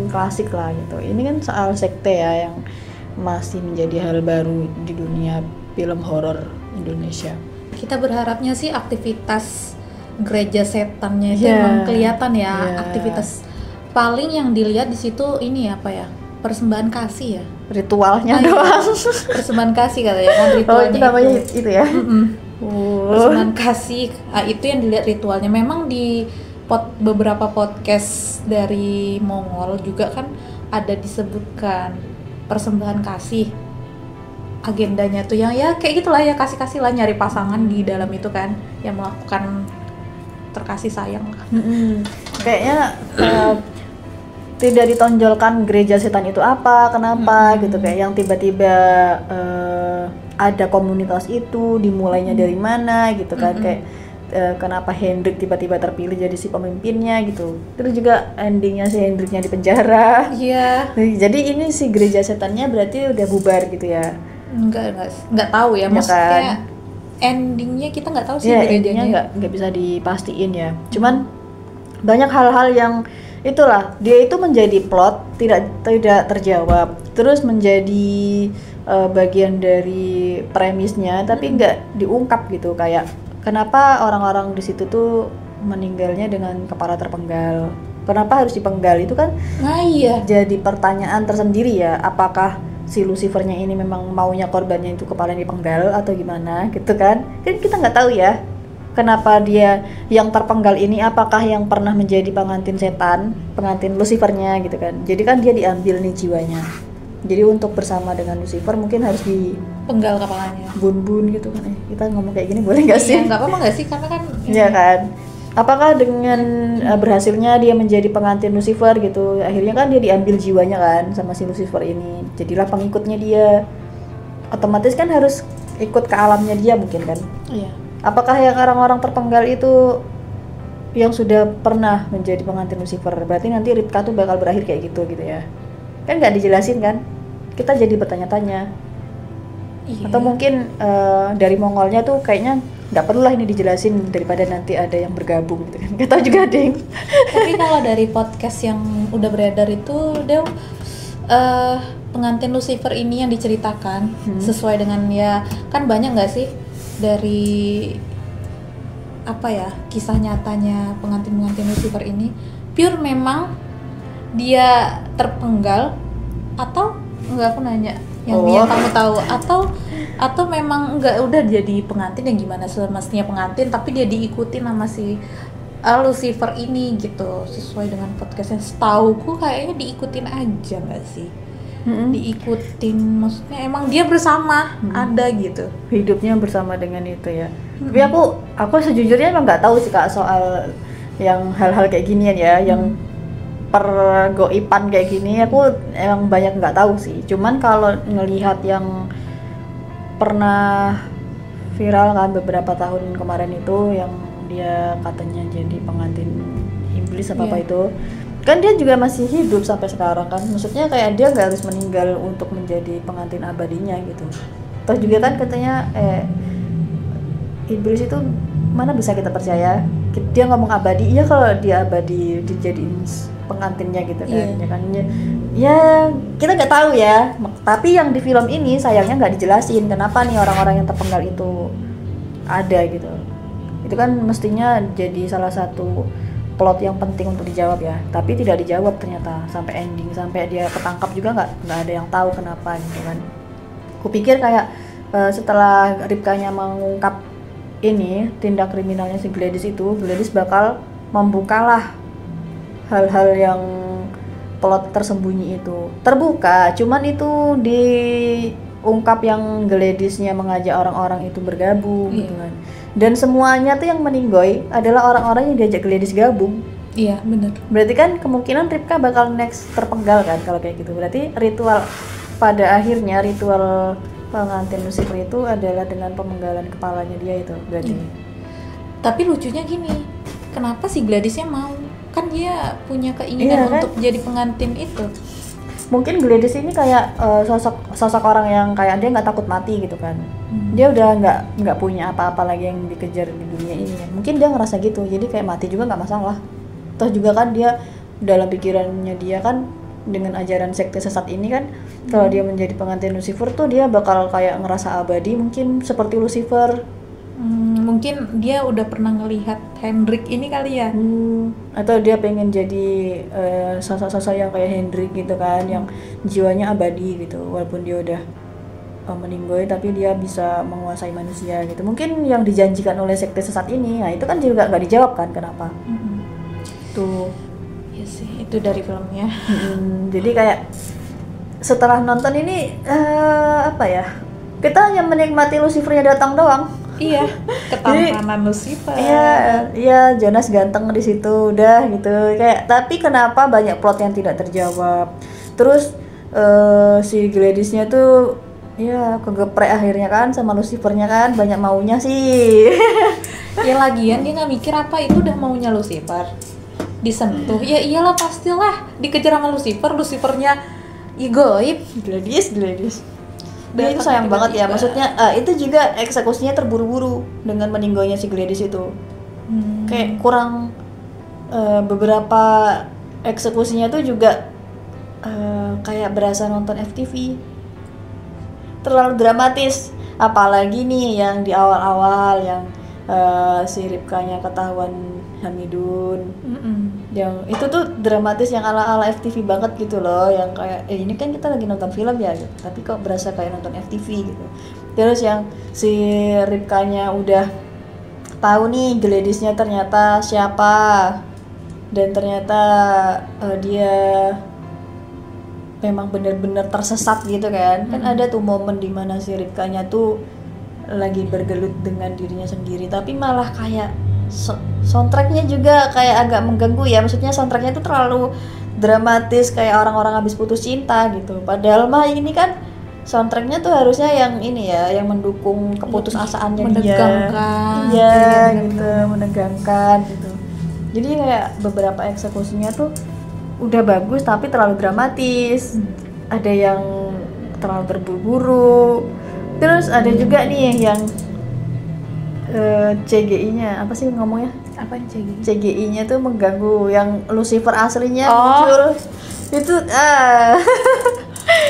klasik lah gitu. Ini kan soal sekte ya yang masih menjadi hal baru di dunia film horor Indonesia. Kita berharapnya sih aktivitas gereja setannya itu emang kelihatan ya. Aktivitas paling yang dilihat di situ ini apa ya, persembahan kasih ya, ritualnya doang. Persembahan kasih katanya kan ritualnya. Itu namanya itu ya. Persembahan kasih, itu yang dilihat ritualnya. Memang di beberapa podcast dari Mongol juga kan ada disebutkan persembahan kasih. Agendanya tuh yang ya kayak gitulah ya, kasih-kasih lah, nyari pasangan di dalam itu kan, yang melakukan terkasih sayang. Kayaknya tidak ditonjolkan gereja setan itu apa, kenapa gitu, kayak yang tiba-tiba ada komunitas itu dimulainya dari mana gitu kan, kayak kenapa Hendrik tiba-tiba terpilih jadi si pemimpinnya gitu. Terus juga endingnya si Hendriknya di penjara. Iya. Jadi ini si gereja setannya berarti udah bubar gitu ya? Enggak tahu ya, maksudnya kan? Endingnya kita nggak tahu sih, gerejanya nggak bisa dipastiin ya. Cuman banyak hal-hal yang itulah dia itu menjadi plot tidak terjawab, terus menjadi bagian dari premisnya tapi nggak diungkap gitu. Kayak kenapa orang-orang di situ tuh meninggalnya dengan kepala terpenggal, kenapa harus dipenggal, itu kan jadi pertanyaan tersendiri ya. Apakah si Lucifernya ini memang maunya korbannya itu kepala dipenggal atau gimana gitu kan kita nggak tahu ya. Kenapa dia yang terpenggal ini, apakah yang pernah menjadi pengantin setan, pengantin Lucifernya gitu kan. Jadi kan dia diambil nih jiwanya. Jadi untuk bersama dengan Lucifer mungkin harus dipenggal kepalanya. Bun-bun gitu kan. Kita ngomong kayak gini boleh nggak sih? Nggak apa-apa nggak sih, karena kan iya kan. Apakah dengan berhasilnya dia menjadi pengantin Lucifer gitu, akhirnya kan dia diambil jiwanya kan sama si Lucifer ini. Jadilah pengikutnya dia. Otomatis kan harus ikut ke alamnya dia mungkin kan. Iya. Apakah yang orang-orang terpenggal itu yang sudah pernah menjadi pengantin Lucifer? Berarti nanti Ripka tuh bakal berakhir kayak gitu ya? Kan nggak dijelasin kan? Kita jadi bertanya-tanya. Iya. Atau mungkin dari Mongolnya tuh kayaknya nggak perlu lah ini dijelasin daripada nanti ada yang bergabung gitu kan? Nggak tahu juga ding. Tapi kalau dari podcast yang udah beredar itu, dia pengantin Lucifer ini yang diceritakan sesuai dengan ya kan banyak nggak sih dari apa ya kisah nyatanya pengantin Lucifer ini, pure memang dia terpenggal atau enggak, aku nanya yang kamu tahu, atau memang nggak udah jadi pengantin yang gimana semestinya pengantin tapi dia diikutin sama si Lucifer ini gitu sesuai dengan podcastnya. Setauku kayaknya diikutin aja nggak sih? Diikutin, maksudnya emang dia bersama ada gitu hidupnya bersama dengan itu ya. Tapi aku sejujurnya emang nggak tahu sih Kak soal yang hal-hal kayak ginian ya, yang pergoipan kayak gini aku emang banyak nggak tahu sih. Cuman kalau ngelihat yang pernah viral kan beberapa tahun kemarin itu yang dia katanya jadi pengantin iblis apa itu kan, dia juga masih hidup sampai sekarang kan, maksudnya kayak dia nggak harus meninggal untuk menjadi pengantin abadinya gitu. Terus juga kan katanya iblis itu mana bisa kita percaya, dia ngomong abadi, iya kalau dia abadi dijadiin pengantinnya gitu kan, ya kan ya kita nggak tahu ya. Tapi yang di film ini sayangnya nggak dijelasin kenapa nih orang-orang yang terpenggal itu ada gitu. Itu kan mestinya jadi salah satu plot yang penting untuk dijawab ya, tapi tidak dijawab ternyata sampai ending, sampai dia ketangkap juga nggak ada yang tahu kenapa gitu kan. Kupikir kayak setelah Ripkanya mengungkap ini tindak kriminalnya si Gladys itu, Gladys bakal membukalah hal-hal yang plot tersembunyi itu terbuka, cuman itu diungkap yang Gladysnya mengajak orang-orang itu bergabung gitu kan. Dan semuanya tuh yang meninggoy adalah orang-orang yang diajak Gladys gabung. Iya benar. Berarti kan kemungkinan Ripka bakal next terpenggal kan kalau kayak gitu. Berarti ritual pada akhirnya ritual pengantin Lucifer itu adalah dengan pemenggalan kepalanya dia itu berarti. Tapi lucunya gini, kenapa si Gladysnya mau? Kan dia punya keinginan untuk jadi pengantin itu. Mungkin Gladys ini kayak sosok orang yang kayak dia nggak takut mati gitu kan. Dia udah nggak punya apa-apa lagi yang dikejar di dunia ini. Mungkin dia ngerasa gitu, jadi kayak mati juga nggak masalah. Terus juga kan dia dalam pikirannya dia kan dengan ajaran sekte sesat ini kan, kalau dia menjadi pengantin Lucifer tuh dia bakal kayak ngerasa abadi, mungkin seperti Lucifer. Mungkin dia udah pernah ngelihat Hendrik ini kali ya. Atau dia pengen jadi sosok-sosok yang kayak Hendrik gitu kan, yang jiwanya abadi gitu, walaupun dia udah meninggoy tapi dia bisa menguasai manusia gitu. Mungkin yang dijanjikan oleh sekte sesat ini, nah itu kan juga nggak dijawab kan kenapa. Tuh. Ya sih, itu dari filmnya. Jadi kayak setelah nonton ini apa ya? Kita hanya menikmati Lucifernya datang doang. Iya, ketampanan Lucifer. Iya, Jonas ganteng di situ udah gitu. Kayak tapi kenapa banyak plot yang tidak terjawab? Terus si Gladysnya tuh ya kegeprek akhirnya kan sama Lucifernya kan, banyak maunya sih. Ya lagian dia nggak mikir apa itu udah maunya Lucifer. Disentuh, ya iyalah pastilah dikejar sama Lucifer, Lucifernya goib. Gladys. Dia itu sayang banget ya, maksudnya itu juga eksekusinya terburu-buru dengan meninggalnya si Gladys itu. Kayak kurang beberapa eksekusinya tuh juga kayak berasa nonton FTV. Terlalu dramatis, apalagi nih yang di awal-awal yang si Ripkanya ketahuan Hamidun. Yang itu tuh dramatis yang ala-ala FTV banget gitu loh, yang kayak ini kan kita lagi nonton film ya gitu, tapi kok berasa kayak nonton FTV gitu. Terus yang si Ripkanya udah tahu nih Gladysnya ternyata siapa, dan ternyata dia memang benar-benar tersesat gitu kan. Kan ada tuh momen dimana si Ripkanya tuh lagi bergelut dengan dirinya sendiri, tapi malah kayak soundtracknya juga kayak agak mengganggu ya, maksudnya soundtracknya itu terlalu dramatis kayak orang-orang habis putus cinta gitu. Padahal mah ini kan soundtracknya tuh harusnya yang ini ya, yang mendukung keputusasaannya dia. Iya gitu, menegangkan gitu. Jadi kayak beberapa eksekusinya tuh udah bagus tapi terlalu dramatis. Ada yang terlalu terburu-buru. Terus ada juga nih yang CGI-nya apa sih ngomongnya? Apa CGI? CGI-nya tuh mengganggu, yang Lucifer aslinya muncul. Itu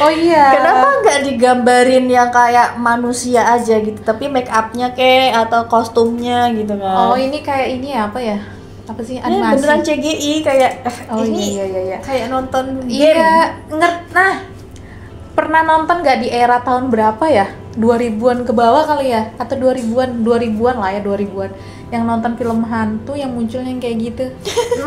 oh iya. Kenapa nggak digambarin yang kayak manusia aja gitu, tapi make up-nya kayak atau kostumnya gitu kan? Oh ini kayak ini ya, apa ya? Apa sih animasi? Beneran CGI kayak oh ini iya. kayak nonton game. Iya, nah pernah nonton nggak di era tahun berapa ya? 2000-an ke bawah kali ya? Atau 2000-an lah ya, 2000-an. Yang nonton film hantu yang munculnya yang kayak gitu.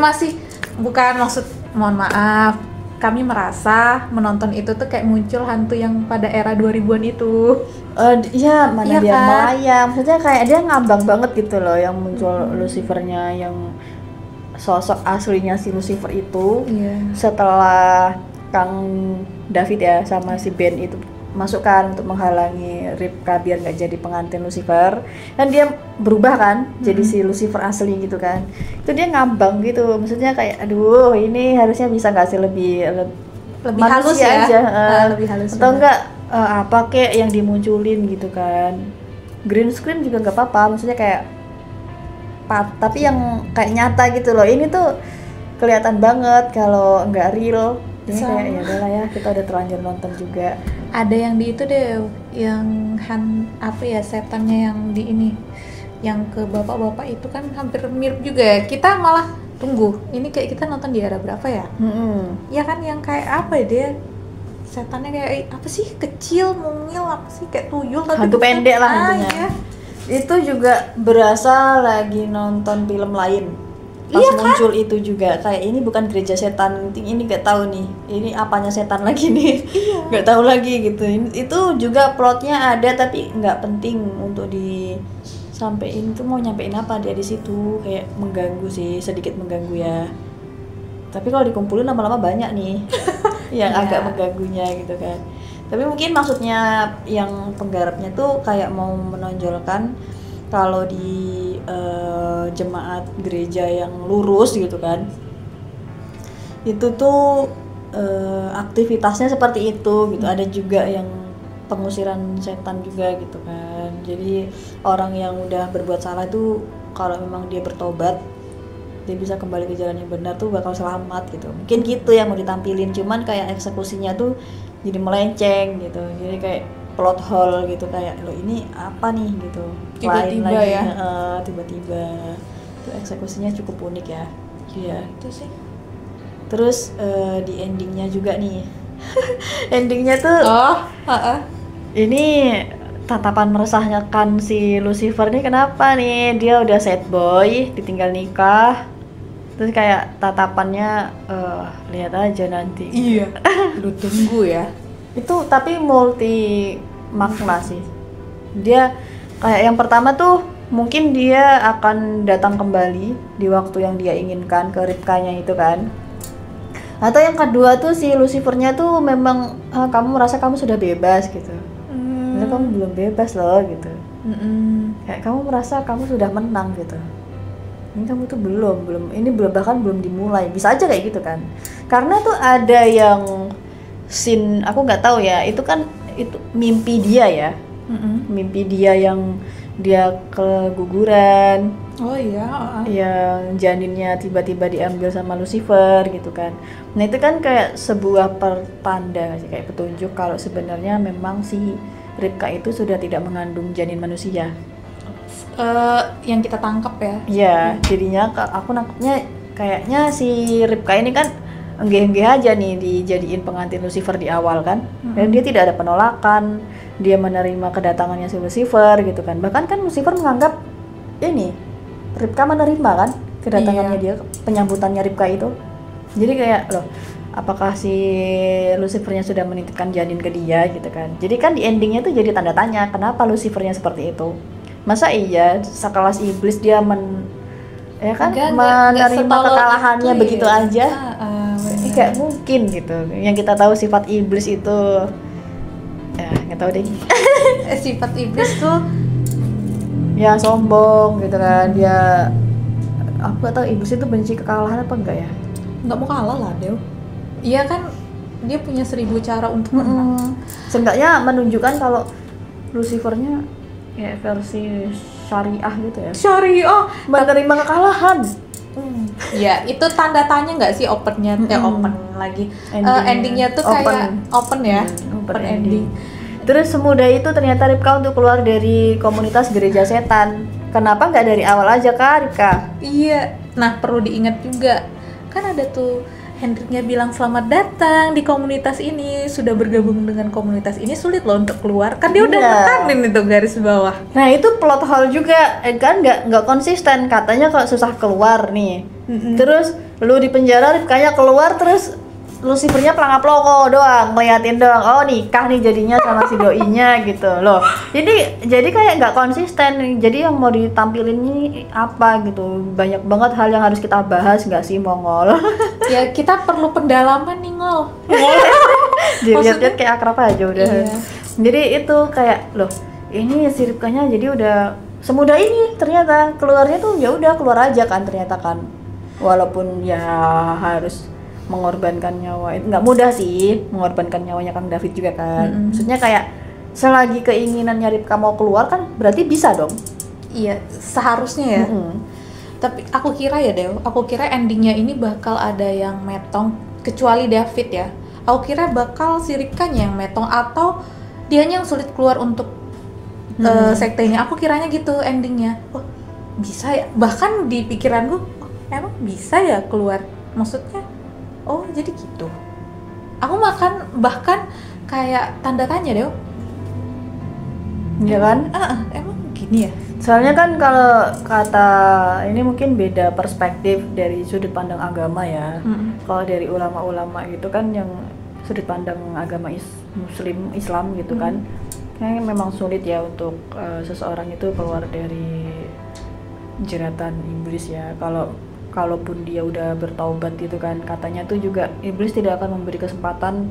Masih, bukan maksud, mohon maaf. Kami merasa menonton itu tuh kayak muncul hantu yang pada era 2000-an itu. Iya, mana Iya dia kan? melayang. Maksudnya kayak dia ngambang banget gitu loh yang muncul Lucifernya, yang sosok aslinya si Lucifer itu. Iya. Setelah Kang David ya sama si Ben itu masukkan untuk menghalangi Ripka biar nggak jadi pengantin Lucifer, dan dia berubah kan jadi si Lucifer asli gitu kan. Itu dia ngambang gitu, maksudnya kayak aduh ini harusnya bisa nggak sih lebih Halus ya. aja, Lebih halus. atau enggak apa kayak yang dimunculin gitu kan. Green screen juga nggak apa-apa, maksudnya kayak tapi yang kayak nyata gitu loh. Ini tuh kelihatan banget kalau nggak real. Ini kayak ya udahlah ya, kita udah terlanjur nonton juga. Ada yang di itu deh, yang apa ya, setannya yang di ini, yang ke bapak-bapak itu kan hampir mirip juga ya. Kita malah tunggu, ini kayak kita nonton di era berapa ya? Ya kan, yang kayak apa ya, dia setannya kayak apa sih, kecil, mungil, apa sih, kayak tuyul tapi hantu pendek lah intinya. Iya. Itu juga berasa lagi nonton film lain. Pas Iya kan? muncul itu juga kayak ini bukan gereja setan, ini nggak tahu nih ini apanya setan lagi nih. Iya. Nggak tahu lagi gitu. Itu juga plotnya ada tapi nggak penting untuk disampein. Tuh mau nyampein apa dia di situ, kayak mengganggu sih, sedikit mengganggu ya. Tapi kalau dikumpulin lama-lama banyak nih yang agak mengganggunya gitu kan. Tapi mungkin maksudnya yang penggarapnya tuh kayak mau menonjolkan kalau di jemaat gereja yang lurus gitu kan, itu tuh aktivitasnya seperti itu gitu. Ada juga yang pengusiran setan juga gitu kan. Jadi orang yang udah berbuat salah tuh kalau memang dia bertobat, dia bisa kembali ke jalan yang benar tuh bakal selamat gitu. Mungkin gitu yang mau ditampilin, cuman kayak eksekusinya tuh jadi melenceng gitu. Jadi kayak plot hole gitu, kayak lo ini apa nih gitu. Tiba-tiba lain lagi, ya. Tiba-tiba. Itu eksekusinya cukup unik ya. Iya. Itu sih. Terus di endingnya juga nih. Endingnya tuh ini tatapan meresahkan si Lucifer nih. Kenapa nih dia udah sad boy, ditinggal nikah, terus kayak tatapannya lihat aja nanti. Iya. Lu tunggu ya. Itu tapi multi makna sih. Dia kayak yang pertama tuh mungkin dia akan datang kembali di waktu yang dia inginkan ke Ripkanya itu kan. Atau yang kedua tuh si Lucifernya tuh memang kamu merasa kamu sudah bebas gitu. Tapi kamu belum bebas loh gitu. Kayak kamu merasa kamu sudah menang gitu. Ini kamu tuh belum ini bahkan belum dimulai. Bisa aja kayak gitu kan. Karena tuh ada yang scene, aku nggak tahu ya, itu kan itu mimpi dia ya. Mimpi dia yang dia keguguran. Oh iya. Yang janinnya tiba-tiba diambil sama Lucifer gitu kan. Nah itu kan kayak sebuah pertanda sih, kayak petunjuk kalau sebenarnya memang si Ripka itu sudah tidak mengandung janin manusia. Yang kita tangkap ya. Iya, jadinya aku nangkepnya kayaknya si Ripka ini kan enggeh-enggeh aja nih dijadiin pengantin Lucifer di awal kan. Dan dia tidak ada penolakan, dia menerima kedatangannya si Lucifer gitu kan. Bahkan kan Lucifer menganggap ini Ripka menerima kan kedatangannya dia, penyambutannya Ripka itu. Jadi kayak loh, apakah si Lucifernya sudah menitipkan janin ke dia gitu kan. Jadi kan di endingnya tuh jadi tanda tanya kenapa Lucifernya seperti itu. Masa iya sekelas iblis dia menerima kekalahannya itu, begitu ya aja. Kayak mungkin gitu. Yang kita tahu sifat iblis itu ya nggak tahu deh. Sifat iblis tuh ya sombong gitu kan. Dia aku nggak tahu iblis itu benci kekalahan apa enggak ya. Nggak mau kalah lah Dew. Iya kan, dia punya 1000 cara untuk menang. Seenggaknya menunjukkan kalau Lucifernya ya versi syariah gitu ya. Syariah menerima kekalahan. Ya itu tanda tanya nggak sih opennya? Open lagi. Endingnya tuh open. kayak open ya. Open ending. Terus semudah itu ternyata Ripka untuk keluar dari komunitas gereja setan. Kenapa nggak dari awal aja Kak Ripka? Iya. Nah perlu diingat juga kan ada tuh Hendriknya bilang selamat datang di komunitas ini, sudah bergabung dengan komunitas ini, sulit loh untuk keluar, kan dia udah nekanin itu garis bawah. Nah itu plot hole juga, kan nggak konsisten, katanya kalau susah keluar nih, terus lu di penjara, Ripkanya keluar, terus Lucifernya pelangap-pelongo doang, ngeliatin doang, oh nikah nih jadinya sama si doinya gitu loh. Jadi kayak nggak konsisten. Jadi yang mau ditampilin ini apa gitu? Banyak banget hal yang harus kita bahas nggak sih, Mongol? Ya kita perlu pendalaman nih, Ngol. Dilihat-lihat kayak akrab aja udah. Iya. Jadi itu kayak loh, ini si Ripkanya jadi udah semudah ini ternyata, keluarnya tuh ya udah keluar aja kan ternyata kan. Walaupun ya harus mengorbankan nyawa, itu nggak mudah sih mengorbankan nyawanya Kang David juga kan. Maksudnya kayak selagi keinginannya Ripka mau keluar kan berarti bisa dong. Iya, seharusnya ya. Tapi aku kira ya Dew, aku kira endingnya ini bakal ada yang metong, kecuali David ya. Aku kira bakal si Ripkanya yang metong atau dianya yang sulit keluar untuk sektenya. Aku kiranya gitu endingnya. Oh bisa ya, bahkan di pikiranku emang bisa ya keluar, maksudnya oh jadi gitu. Aku bahkan kayak tanda tanya Dew. Iya kan? Emang gini ya? Soalnya kan kalau kata ini mungkin beda perspektif dari sudut pandang agama ya. Kalau dari ulama-ulama gitu kan yang sudut pandang agama Islam gitu kan, kayaknya memang sulit ya untuk seseorang itu keluar dari jeratan iblis ya. Kalaupun dia udah bertaubat gitu kan, katanya tuh juga iblis tidak akan memberi kesempatan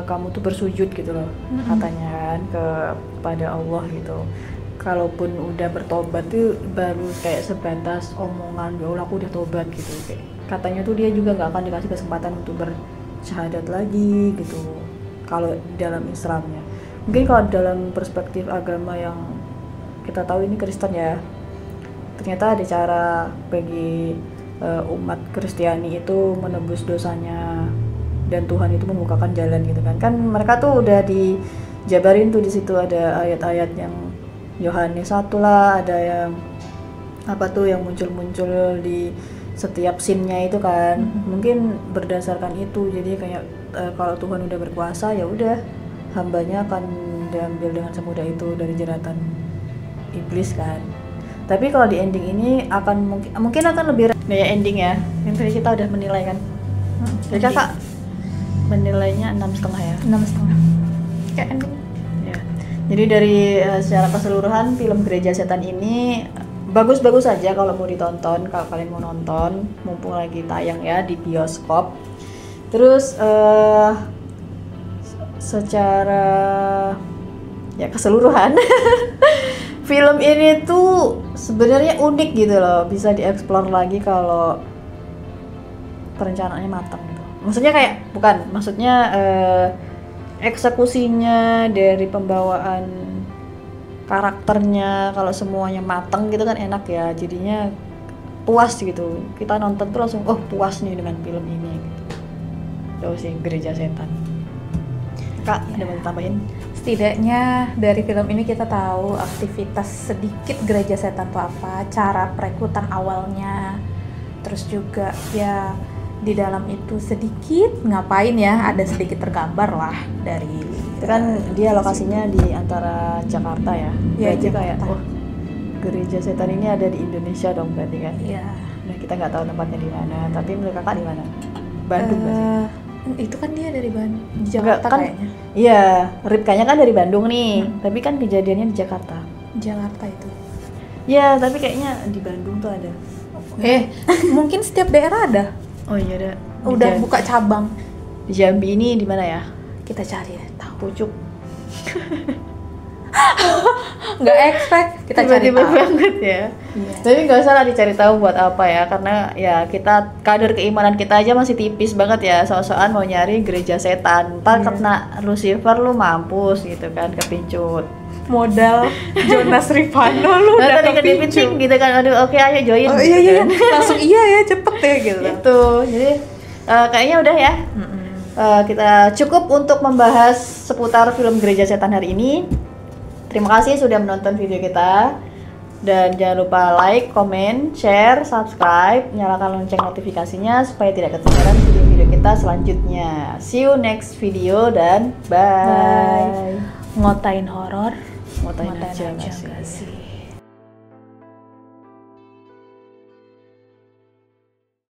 kamu tuh bersujud gitu loh, katanya kan kepada Allah gitu. Kalaupun udah bertobat tuh baru kayak sebatas omongan, ya Allah aku udah tobat gitu. Kayak katanya tuh dia juga nggak akan dikasih kesempatan untuk bersyahadat lagi gitu. Kalau dalam Islamnya, mungkin kalau dalam perspektif agama yang kita tahu ini Kristen ya, ternyata ada cara bagi umat Kristiani itu menebus dosanya dan Tuhan itu membukakan jalan gitu kan mereka tuh udah dijabarin tuh di situ, ada ayat-ayat yang Yohanes 1 lah, ada yang apa tuh yang muncul di setiap scene-nya itu kan. Mungkin berdasarkan itu jadi kayak kalau Tuhan udah berkuasa ya udah hambanya akan diambil dengan semudah itu dari jeratan iblis kan. Tapi kalau di ending ini akan mungkin akan lebih ya ending ya. Yang tadi kita udah menilai kan. Jadi kakak menilainya 6,5 ya. 6,5. Kayak ending. Ya. Jadi dari secara keseluruhan film Gereja Setan ini bagus-bagus aja kalau mau ditonton, kalau kalian mau nonton, mumpung lagi tayang ya di bioskop. Terus secara ya keseluruhan film ini tuh sebenarnya unik gitu loh, bisa dieksplor lagi kalau perencanaannya matang gitu. Maksudnya eksekusinya dari pembawaan karakternya, kalau semuanya matang gitu kan enak ya, jadinya puas gitu. Kita nonton tuh langsung puas nih dengan film ini gitu. Itu sih Gereja Setan. Kak, ada mau tambahin? Setidaknya dari film ini kita tahu aktivitas sedikit Gereja Setan itu apa, cara perekrutan awalnya, terus juga ya di dalam itu sedikit ngapain ya, ada sedikit tergambar lah dari itu kan dia lokasinya di antara Jakarta ya. Iya, berarti Jakarta. Kayak Gereja Setan ini ada di Indonesia dong berarti kan. Iya. Nah kita nggak tahu tempatnya di mana, tapi menurut kakak di mana? Bandung nggak sih? Itu kan dia dari Bandung, di Jakarta kan, kayaknya. Iya, Ripkanya kan dari Bandung nih, tapi kan kejadiannya di Jakarta. Jakarta itu. Iya, tapi kayaknya di Bandung tuh ada. Mungkin setiap daerah ada. Oh iya ada. Udah buka cabang. Di Jambi ini di mana ya? Kita cari ya, tahu. Pucuk. Nggak expect, kita cari tiba-tiba tahu. banget ya. Iya. Tapi nggak usah lah dicari tahu buat apa ya, karena ya kita kadar keimanan kita aja masih tipis banget ya, soal-soal mau nyari Gereja Setan. Ntar kena Lucifer lu mampus gitu kan, kepincut. Modal Jonas Rivano lu udah kepincut gitu kan, aduh oke ayo join. Oh gitu iya, kan. langsung iya ya, cepet ya gitu. Gitu, jadi kayaknya udah ya. Kita cukup untuk membahas seputar film Gereja Setan hari ini. Terima kasih sudah menonton video kita. Dan jangan lupa like, comment, share, subscribe, nyalakan lonceng notifikasinya supaya tidak ketinggalan video-video kita selanjutnya. See you next video dan bye. Ngotain horor, Ngotain aja nggak nggak sih? sih?